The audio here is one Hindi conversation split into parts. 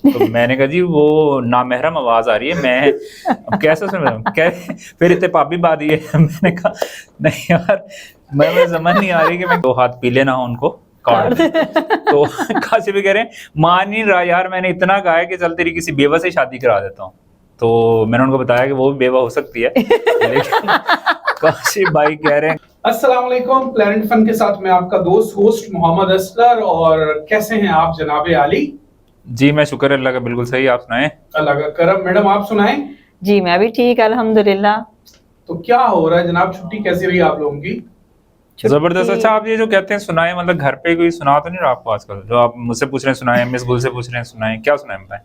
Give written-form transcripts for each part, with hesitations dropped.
तो मैंने कहा जी वो नामहरम आवाज आ रही है, मैं अब कैसे सुन फिर इतने पापी बात ये मैंने कहा नहीं यार मैं समझ नहीं आ रही कि मैं 2 हाथ पीले ना हो उनको काट दे। तो काशी भी कह रहे हैं मान नहीं रहा यार, मैंने इतना कहा है कि चल तेरी किसी बेवा से शादी करा देता हूँ। तो मैंने उनको बताया कि वो भी बेवा हो सकती है लेकिन काशी भाई कह रहे हैं अस्सलाम वालेकुम। प्लेनेट फन के साथ मैं आपका दोस्त होस्ट मोहम्मद असगर। और कैसे हैं आप जनाबे आली? जी मैं शुक्र अल्लाह का बिल्कुल सही, आप सुनाएं? अल्लाह का करम। मैडम आप सुनाएं। जी मैं भी ठीक अल्हम्दुलिल्लाह। तो क्या हो रहा है जनाब? छुट्टी कैसी रही आप लोगों की? जबरदस्त। अच्छा आप ये जो कहते हैं सुनाए, मतलब घर पे कोई सुना तो नहीं रहा आपको आजकल? जो आप मुझसे पूछ रहे हैं सुनाए, मिस गुल से पूछ रहे हैं सुनाए, क्या सुनाए बताएं?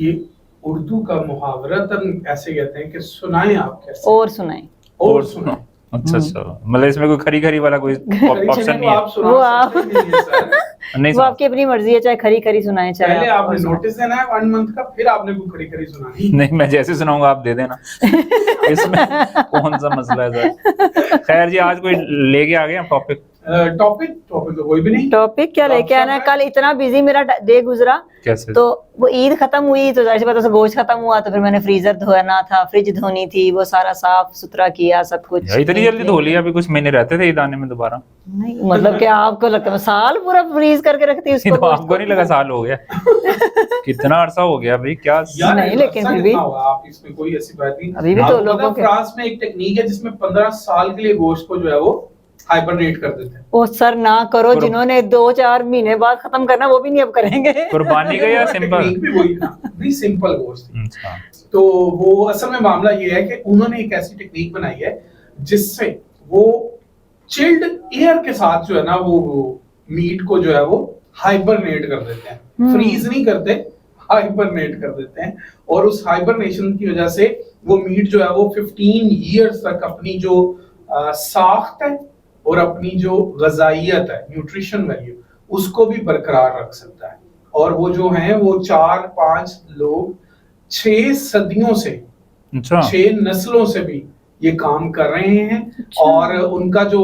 ये उर्दू का मुहावरतन ऐसे कहते हैं कि सुनाएं आप कैसे और सुनाएं। और सुनाएं। अच्छा मतलब इसमें कोई खरी खरी वाला कोई ऑप्शन नहीं है? आप सुना वो आप- सकते नहीं है सर। नहीं वो सुना। आपकी अपनी मर्जी है, चाहे खरी खरी सुनाएं चाहे पहले आप आपने और सुनाएं। नोटिस देना है 1 मंथ का, फिर आपने कोई खड़ी खड़ी सुनानी। नहीं मैं जैसे सुनाऊंगा आप दे देना इसमें कौन सा मसला है सर? खैर जी आज कोई लेके आ गए हम टॉपिक? टॉपिक तो कोई भी नहीं। टॉपिक क्या लेके आना है? कल इतना बिजी मेरा डे गुजरा, कैसे? तो वो ईद खत्म हुई तो जाहिर सी बात है गोश्त खत्म हुआ, तो फिर मैंने फ्रीजर धोना था, फ्रिज धोनी थी, वो सारा साफ सुथरा किया सब कुछ। यार इतनी जल्दी धो लिया? अभी कुछ महीने रहते थे ईद आने में दोबारा। नहीं मतलब क्या आपको लगता है मैं साल पूरा फ्रीज करके रखती हूँ तो उसको? आपको नहीं लगा साल हो गया? कितना अरसा हो गया भाई क्या? यार नहीं, लेकिन ऐसा फिर भी- कितना हुआ? आप इसमें कोई ऐसी बात नहीं। अभी भी तो आपको पता लोगों है, के- फ्रांस में एक टेक्निक है जिसमें 15 साल के लिए गोश्त को जो है वो हाइबरनेट कर देते हैं। ओ सर ना करो, जिन्होंने 2-4 महीने बाद खत्म करना वो भी नहीं अब करेंगे। कुर्बानी का या सिंपल? टेक्निक भी वही था, भी सिंपल गोश्त थी। अच्छा तो वो असल में मामला ये है कि उन्होंने एक ऐसी टेक्निक बनाई है जिससे वो चिल्ड एयर के साथ जो है ना वो मीट को जो है वो हाइबरनेट कर देते हैं। फ्रीज नहीं करते, हाइबरनेट कर देते हैं। और उस हाइबरनेशन की वजह से वो मीट जो है वो 15 ईयर्स तक अपनी जो साख्त है और अपनी जो ग़िज़ाइयत है, न्यूट्रिशन वैल्यू, उसको भी बरकरार रख सकता है। और वो जो हैं वो 4-5 लोग 6 सदियों से, अच्छा 6 नस्लों से भी ये काम कर रहे हैं। अच्छा। और उनका जो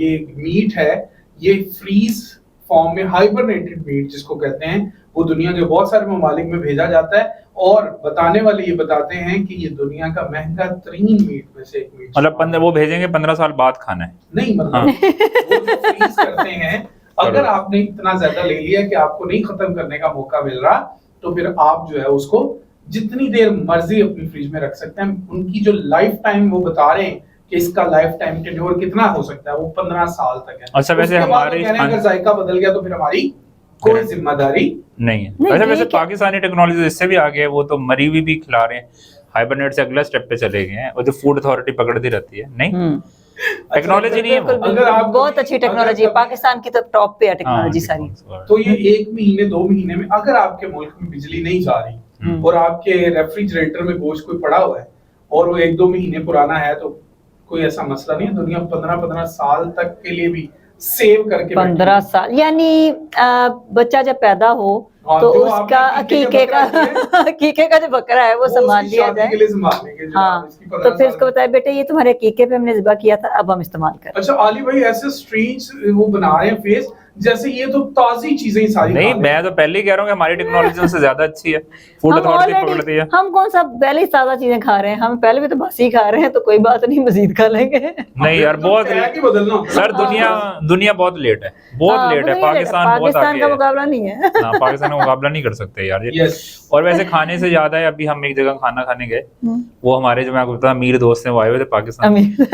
ये मीट है ये फ्रीज फॉर्म में, हाइबरनेटेड मीट जिसको कहते हैं, वो दुनिया के बहुत सारे ममालिक में भेजा जाता है। और बताने वाले ये बताते हैं कि ये दुनिया का महंगा तरीन मीट में से एक मीट। मतलब 15 वो भेजेंगे 15 साल बाद खाना है? नहीं मतलब हाँ। वो जो फ्रीज करते हैं, अगर आपने इतना ज्यादा ले लिया कि आपको नहीं खत्म करने का मौका मिल रहा, तो फिर आप जो है उसको जितनी देर मर्जी अपनी फ्रिज में रख सकते हैं। उनकी जो लाइफ टाइम वो बता रहे हैं कि इसका लाइफ टाइम टेन्योर कितना हो सकता है, वो 15 साल तक है। अच्छा वैसे उसके बाद वो हमारे कह रहे हैं अगर जायका बदल गया तो फिर हमारी कोई जिम्मेदारी नहीं है। नहीं, अच्छा ये वैसे क्या- पाकिस्तानी टेक्नोलॉजी इससे भी आगे है, वो तो मरी हुई भी खिला रहे हैं, हाइबरनेट से अगला स्टेप पे चले गए हैं, और जो फूड अथॉरिटी पकड़ती रहती है। नहीं टेक्नोलॉजी नहीं है वो। बिल्कुल, अगर आप बहुत अच्छी टेक्नोलॉजी है, पाकिस्तान की तो टॉप पे है टेक्नोलॉजी सारी। तो ये 1 महीने 2 महीने में अगर आपके मुल्क में बिजली नहीं जा रही और आपके रेफ्रिजरेटर में गोश्त कोई पड़ा हुआ है और वो 1-2 महीने पुराना है, तो कोई ऐसा मसला नहीं है। दुनिया 15-15 साल तक के लिए भी सेव करके 15 साल यानी बच्चा जब पैदा हो हाँ, तो जो उसका आपने अकीके का जो बकरा है वो संभाल उसकी लिया शादी जाए। के लिए संभाल लेंगे जो हाँ इसकी तो 15 फिर उसको साल। बताया बेटे ये तुम्हारे अकीके पे हमने ज़िबा किया था, अब हम इस्तेमाल करें। अच्छा आली भाई ऐसे स्ट्रेंज वो बना रहे हैं फेस, जैसे ये तो ताजी चीजें ही सारी नहीं खा रहे मैं हैं। तो पहले ही कह रहा हूँ कि हमारी टेक्नोलॉजी उनसे ज्यादा अच्छी है, फूड हम अथॉरिटी already- पकड़ती है। हम कौन सा पहले ही ताजा चीजें खा रहे हैं, हम पहले भी तो बासी खा रहे हैं, तो कोई बात नहीं मजीद खा लेंगे। नहीं यार तो बहुत टैग ही बदलना होता है। सर दुनिया बहुत लेट है, बहुत हाँ, लेट है। वो तो ये पाकिस्तान बहुत पाकिस्तान आगे का है। मुकाबला नहीं है। हाँ पाकिस्तान का मुकाबला नहीं कर सकते यार ये। Yes. और वैसे खाने से ज्यादा है, अभी हम एक जगह खाना खाने गए, वो हमारे जो मैं आपको बताया अमीर दोस्त हैं वो आए हुए थे पाकिस्तान। अमीर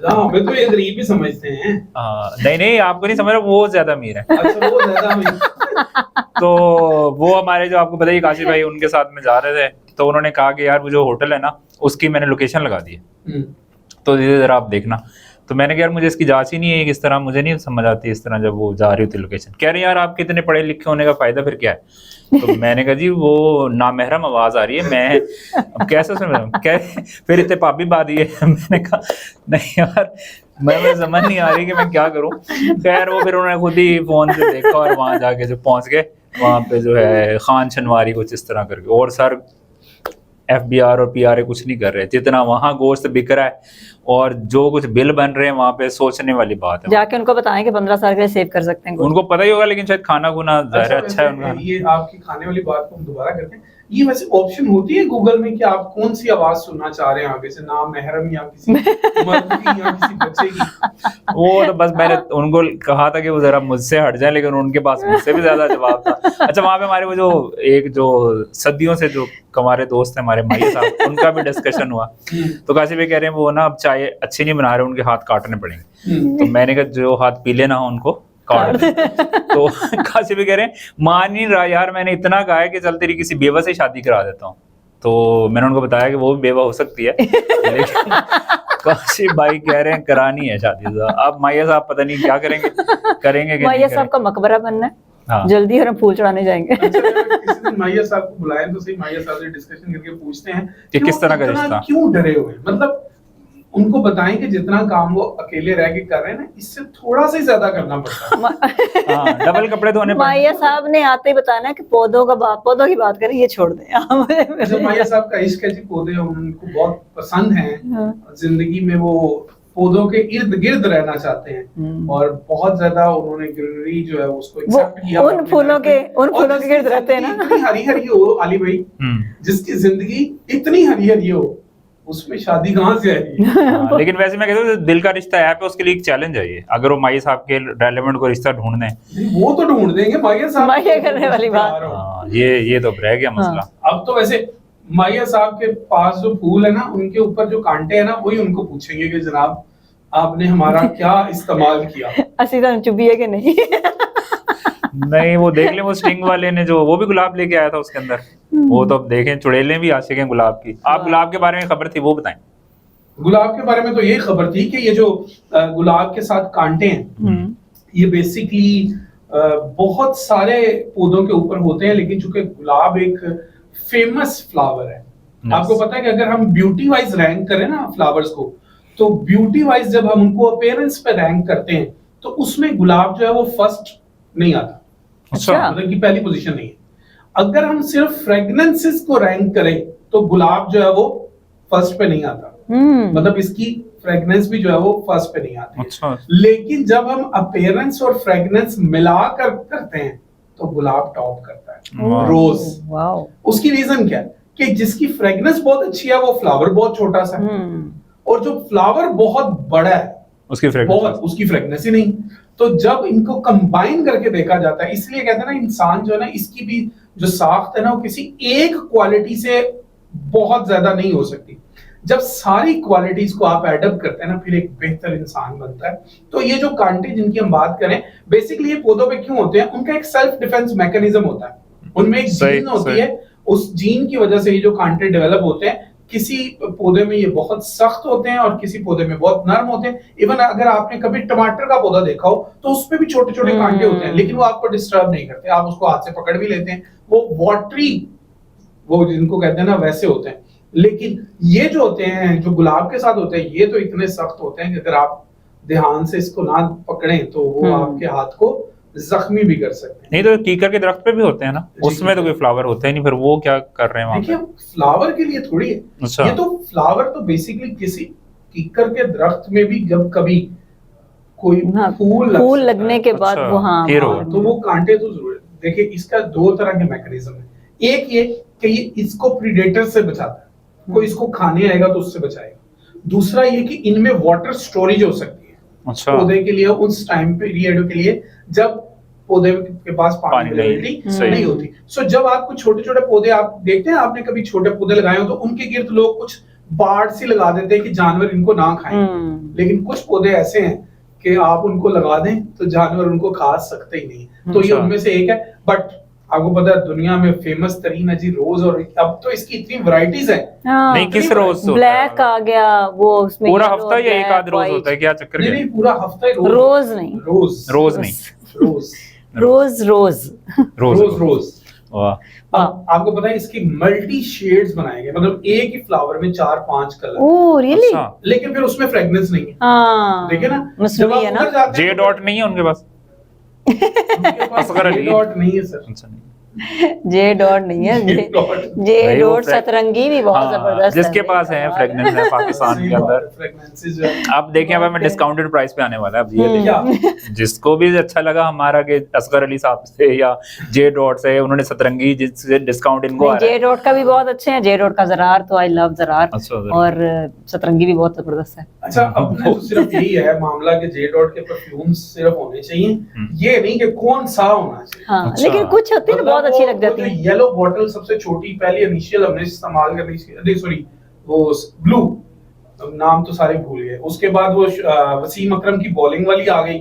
हाँ, हमें तो ये गरीब ही समझते हैं। हाँ नहीं आपको नहीं समझ रहा, वो ज्यादा अमीर है। अच्छा वो ज्यादा हमें तो वो हमारे जो आपको बताइए काशी भाई उनके साथ में जा रहे थे, तो उन्होंने कहा कि यार वो जो होटल है ना उसकी मैंने लोकेशन लगा दी है, हम्म, तो धीरे जरा आप देखना। तो मैंने कहा यार मुझे इसकी जांच ही नहीं है, किस तरह मुझे नहीं समझ आती इस तरह जब वो जा रही होती लोकेशन। कह रहे यार आपके इतने पढ़े लिखे होने का फायदा फिर क्या है? तो मैंने कहा जी वो नामहरम आवाज आ रही है, मैं अब कैसे सुन फिर इतने पापी बात ये मैंने कहा नहीं यार मैं समझ नहीं आ रही कि मैं क्या करूं। खैर वो फिर उन्होंने खुद ही फोन से देखा और वहां जाके जो पहुंच गए वहां पे जो है खान शनवारी कुछ इस तरह करके, और सर FBR और PRA कुछ नहीं कर रहे, जितना वहाँ गोश्त बिक रहा है और जो कुछ बिल बन रहे हैं वहाँ पे, सोचने वाली बात है। जाके उनको बताएं कि 15 साल के लिए सेव कर सकते हैं गोश्त। उनको पता ही होगा, लेकिन शायद खाना खुना ज़ाहिर है अच्छा है उनका। ये आपकी खाने वाली बात को हम दोबारा करते हैं। ये वैसे ऑप्शन होती है गूगल में कि आप कौन सी आवाज सुनना चाह रहे हैं आगे से, नाम महरम या किसी मर्द की या किसी बच्चे की? वो तो बस मैंने उनको कहा था कि वो जरा मुझसे हट जाए, लेकिन उनके पास मुझसे भी ज्यादा जवाब था। अच्छा, वहाँ पे हमारे वो जो एक जो सदियों से जो हमारे दोस्त हैं हमारे माई साहब, उनका भी डिस्कशन हुआ। तो काशी भाई कह रहे हैं वो ना अब चाय अच्छी नहीं बना रहे, उनके हाथ काटने पड़ेंगे। तो मैंने कहा जो हाथ पीले ना हो उनको काट दे। तो काशी भाई कह रहे हैं मान नहीं रहा यार, मैंने इतना कहा है कि चल तेरी किसी बेवा से शादी करा देता हूँ। तो मैंने उनको बताया कि वो भी बेवा हो सकती है, लेकिन काशी भाई कह रहे हैं करानी है शादी। अब माया साहब पता नहीं क्या करेंगे कि माया साहब का मकबरा बनना है। हाँ। जल्दी हम फूल चढ़ाने जाएंगे। अच्छा, किसी दिन माया साहब को बुलाएं तो सही, माया साहब से डिस्कशन करके पूछते हैं कि किस तरह का इतना रिश्ता, क्यों डरे हुए हैं। मतलब उनको बताएं कि जितना काम वो अकेले रह के कर रहे हैं ना, इससे थोड़ा सा ही ज्यादा करना पड़ता है। हाँ, डबल कपड़े धोने माया साहब ने आते ही बताना है कि पौधों की बात करें, ये छोड़ दें। अच्छा, माया साहब का इश्क है जी, पौधे उनको बहुत पसंद हैं। जिंदगी में वो पौधों के इर्द गिर्द रहना चाहते हैं और बहुत ज्यादा उन्होंने ग्रीनरी जो है उसको एक्सेप्ट किया। उन फूलों के गिर्द रहते हैं ना। इतनी हरी हरी हो अली भाई, जिसकी जिंदगी इतनी हरी हरी हो, उसमें शादी कहाँ से आएगी? हाँ, लेकिन वैसे मैं कहता हूँ दिल का रिश्ता ऐप है, उसके लिए एक चैलेंज है ये। अगर वो माई साहब के रेलेवेंट को रिश्ता ढूंढने, वो तो ढूंढ देंगे माया साहब, माया करने वाली बात। हाँ, ये तो रह गया मसला। अब तो वैसे माया साहब के पास जो फूल है ना, उनके ऊपर जो कांटे हैं ना, वही उनको पूछेंगे कि जनाब आपने हमारा क्या इस्तेमाल किया। असली तो चुभी है कि नहीं? नहीं, वो देख ले, वो स्टिंग वाले ने जो वो भी गुलाब लेके आया था उसके अंदर, वो तो अब देखें चुड़ैलें भी आशिक हैं गुलाब की। आप गुलाब के बारे में खबर थी वो बताएं। गुलाब के बारे में तो ये खबर थी कि ये जो गुलाब के साथ कांटे हैं, ये बेसिकली बहुत सारे पौधों के ऊपर होते हैं, लेकिन चूंकि गुलाब एक फेमस फ्लावर है, आपको पता है कि अगर हम ब्यूटी वाइज रैंक करें ना फ्लावर्स को, तो ब्यूटी वाइज जब हम उनको अपीयरेंस पे रैंक करते हैं तो उसमें गुलाब जो है वो फर्स्ट नहीं आता। अच्छा, मतलब की पहली पोजीशन नहीं है। अगर हम सिर्फ फ्रेग्रेंसेस को रैंक करें तो गुलाब जो है वो फर्स्ट पे नहीं आता। मतलब इसकी फ्रेग्रेंस भी जो है वो फर्स्ट पे नहीं आती। अच्छा। लेकिन जब हम अपीयरेंस और फ्रेग्रेंस मिलाकर करते हैं तो गुलाब टॉप करता है, रोज। वाओ। उसकी रीजन क्या है कि जिसकी फ्रेग्रेंस बहुत अच्छी है वो फ्लावर बहुत छोटा सा है, और जो फ्लावर बहुत बड़ा है उसकी फ्रेग्रेंस ही नहीं। तो जब इनको कंबाइन करके देखा जाता है, इसलिए कहते हैं ना इंसान जो है ना, इसकी भी जो साख्त है ना, वो किसी एक क्वालिटी से बहुत ज्यादा नहीं हो सकती। जब सारी क्वालिटीज को आप एडअप करते हैं ना, फिर एक बेहतर इंसान बनता है। तो ये जो कांटे जिनकी हम बात करें, बेसिकली ये पौधों पे क्यों होते हैं, उनका एक सेल्फ डिफेंस मैकेनिज्म होता है। उनमें एक जीन होती है, उस जीन की वजह से ये जो कांटे डेवलप होते हैं। किसी पौधे में ये बहुत सख्त होते हैं और किसी पौधे में बहुत नरम होते हैं। इवन अगर आपने कभी टमाटर का पौधा देखा हो तो उसमें भी छोटे छोटे कांटे होते हैं, लेकिन वो आपको डिस्टर्ब नहीं करते, आप उसको हाथ से पकड़ भी लेते हैं। वो वाटरी, वो जिनको कहते हैं ना, वैसे होते हैं। लेकिन ये जो होते हैं, जो गुलाब के साथ होते हैं, ये तो इतने सख्त होते हैं कि अगर आप ध्यान से इसको ना पकड़ें तो वो आपके हाथ को जख्मी भी कर सकते हैं। नहीं तो कीकर के दरख्त पे भी होते हैं ना, उसमें तो कोई फ्लावर होता ही नहीं, फिर वो क्या कर रहे हैं वहां पे? देखिए, फ्लावर के लिए थोड़ी है। अच्छा। ये तो फ्लावर तो बेसिकली किसी कीकर के दरख्त में भी जब कभी कोई फूल लगने के बाद वो तो वो कांटे तो जरूर। देखिए, इसका दो तरह के मैकेनिज्म है। एक ये कि ये इसको प्रीडेटर से बचाता है, कोई इसको खाने आएगा तो उससे बचाएगा। दूसरा ये कि इनमें वाटर स्टोरेज हो सकती है। अच्छा। पौधे के लिए उस टाइम पीरियड के लिए जब पौधे के पास पानी नहीं होती। सो जब आपको छोटे छोटे पौधे आप देखते हैं, आपने कभी छोटे पौधे लगाए हो तो उनके गिर्द लोग कुछ बाड़ सी लगा देते हैं कि जानवर इनको ना खाएं। लेकिन कुछ पौधे ऐसे हैं कि आप उनको लगा दें तो जानवर उनको खा सकते ही नहीं। तो ये उनमें से एक है। बट आपको पता है दुनिया में फेमस तरीन है जी रोज, और अब तो इसकी इतनी वैरायटीज है। नहीं, किस रोज? ब्लैक आ गया, वो उसमें पूरा हफ्ता या एक आध रोज होता है? क्या चक्कर? नहीं, पूरा हफ्ता ही रोज नहीं, रोज। आपको पता है इसकी मल्टी शेड्स बनाए गए, मतलब एक ही फ्लावर में 4-5 कलर। Oh really? लेकिन फिर उसमें फ्रेग्रेंस नहीं है। देखिए ना, जब आप उधर जे डॉट नहीं है उनके पास? डॉट नहीं है सर। अच्छा, नहीं। जे डॉट नहीं है, जे भाई वो डॉट सतरंगी भी बहुत हाँ, जबरदस्त जिसके है। पास है फ्रेगनेंस है पाकिस्तान के अंदर। फ्रेगनेंसेस जो है अब देखिए अब हमें डिस्काउंटेड प्राइस पे आने वाला है। अब ये देखिए, क्या जिसको भी अच्छा लगा हमारा के असगर अली साहब से या जे डॉट से, उन्होंने सतरंगी जिससे डिस्काउंट इनको आ रहा जे है। डॉट का भी बहुत अच्छे हैं, जे डॉट का जरार तो आई लव जरार, अच्छा, जरार। और सतरंगी भी बहुत जबरदस्त है। अच्छा, अपने तो सिर्फ यही है मामला कि जे डॉट के परफ्यूम्स सिर्फ होने चाहिए, ये नहीं कि कौन सा होना चाहिए। हाँ, अच्छा। लेकिन कुछ होती है ना बहुत अच्छी लग जाती है। येलो बॉटल सबसे छोटी पहली इनिशियल हमने इस्तेमाल करनी चाहिए, सॉरी वो ब्लू, नाम तो सारे भूल गए। उसके बाद वो वसीम अकरम की बॉलिंग वाली आ गई,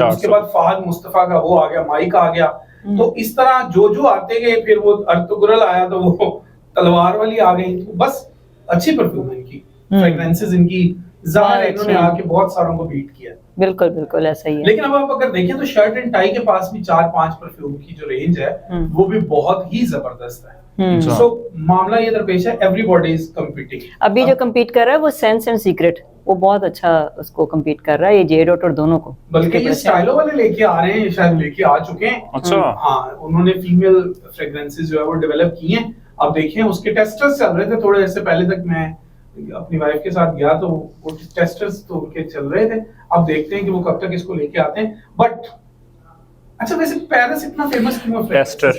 उसके बाद फहद मुस्तफा का वो आ गया, माइक आ गया। तो इस तरह जो जो आते गए, फिर वो अर्तुगरल आया तो वो तलवार वाली आ गई। तो बस अच्छी परफ्यूम है इनकी, फ्रेग्रेंसेस इनकी जाहिर है इन्होंने आके बहुत सारों को बीट किया। बिल्कुल बिल्कुल ऐसा ही है। लेकिन अब आप अगर देखें तो शर्ट एंड टाई के पास भी 4-5 परफ्यूम की जो रेंज है वो भी बहुत ही जबरदस्त है। सो मामला ये दरपेश है, एवरीबॉडी इज कंपीटिंग। अभी जो compete कर रहा है वो सेंस एंड सीक्रेट, वो बहुत अच्छा उसको compete कर रहा है, ये जे डॉट और दोनों को। बल्कि ये स्टाइलो वाले लेके आ रहे हैं, शायद लेके आ चुके हैं। अच्छा। हाँ, उन्होंने फीमेल फ्रेग्रेंसेस जो है वो डेवलप की हैं। अब देखें उसके टेस्टर्स चल रहे थे थोड़े ऐसे पहले तक, मैं अपनी वाइफ के साथ गया तो वो टेस्टर्स तो उनके चल रहे थे। अब देखते हैं कि वो कब तक इसको लेके आते हैं। बट अच्छा, वैसे पेरिस इतना फेमस क्यों है? टेस्टर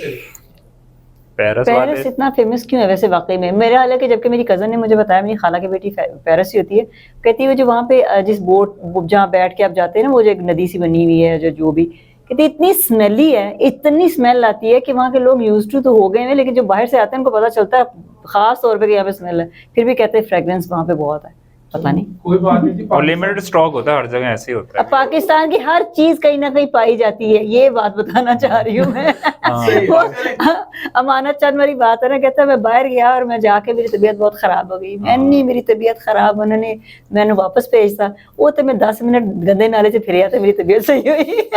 पेरिस वाले पेरिस इतना फेमस क्यों है वैसे वाकई में? मेरे हाल है कि जबकि मेरी कजन ने मुझे बताया, मेरी खाला की बेटी पेरिस ही होती है, कहती है वो जो वहाँ पे जिस बोट जहाँ बैठ के आप जाते हैं ना, वो जो एक नदी सी बनी हुई है जो भी, कहती इतनी स्मेली है, इतनी स्मेल आती है कि वहाँ के लोग यूज्ड टू तो हो गए हैं, लेकिन जो बाहर से आते हैं उनको पता चलता है खास तौर पे कि यहाँ पे स्मेल है, फिर भी कहते हैं फ्रेग्रेंस वहाँ पे बहुत है। पता नहीं, कोई बात नहीं थी। और लिमिटेड स्टॉक होता है, हर जगह ऐसे ही होता अब है। पाकिस्तान की हर चीज कहीं ना कहीं पाई जाती है, ये बात बताना चाह रही हूँ मैं। सही वो बात है। अमानत चंद वाली बात है ना, कहता है मैं बाहर गया और मैं जाके मेरी तबीयत बहुत खराब हो गई, मैंने मेरी तबीयत खराब, उन्होंने मैंने वापस भेजता, वो तो मैं 10 मिनट गंदे नाले से फिर आया, मेरी तबीयत सही हुई।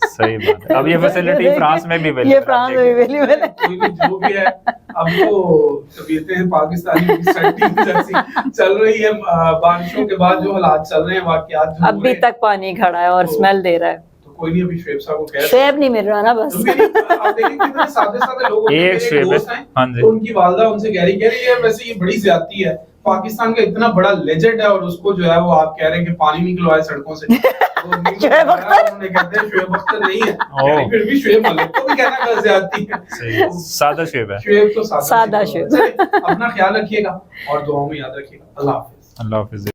सही बात है। अब ये फैसिलिटी फ्रांस में भी अवेलेबल ये फ्रांस में भी अवेलेबल है। कोई भी जो भी है, अब तो तबीयतें पाकिस्तानी की सर्दी जैसी चल रही है। बारिशों के बाद जो हालात चल रहे हैं, वाकयात जो हो अभी रहे हैं, तक पानी खड़ा है और तो- स्मेल दे रहा है। तो कोई नहीं, अभी शुएब साहब को कह रहे हैं। शेब नहीं मिल रहा ना बस। तो मेरी आप देखिए कितने सादे सादे लोग होते हैं। एक मेरे शुएब है। दोस्त हैं, हाँ जी। तो उनकी वालदा उनसे कह रही है वैसे ये बड़ी ज्यादती है, पाकिस्तान का इतना बड़ा लेजेंड है और उसको जो है वो आप कह रहे हैं कि पानी निकलवाए सड़कों से। शुएब अख्तर। उन्होंने कहते हैं शुएब अख्तर नहीं है, कहते फिर भी शुएब मलिक को भी कहना गलत ज्यादती है। सही है, सादा शेप है। शुएब तो सादा शुएब। अपना ख्याल रखिएगा और दुआओं में याद रखिएगा। अल्लाह हाफिज। अल्लाह हाफिज़।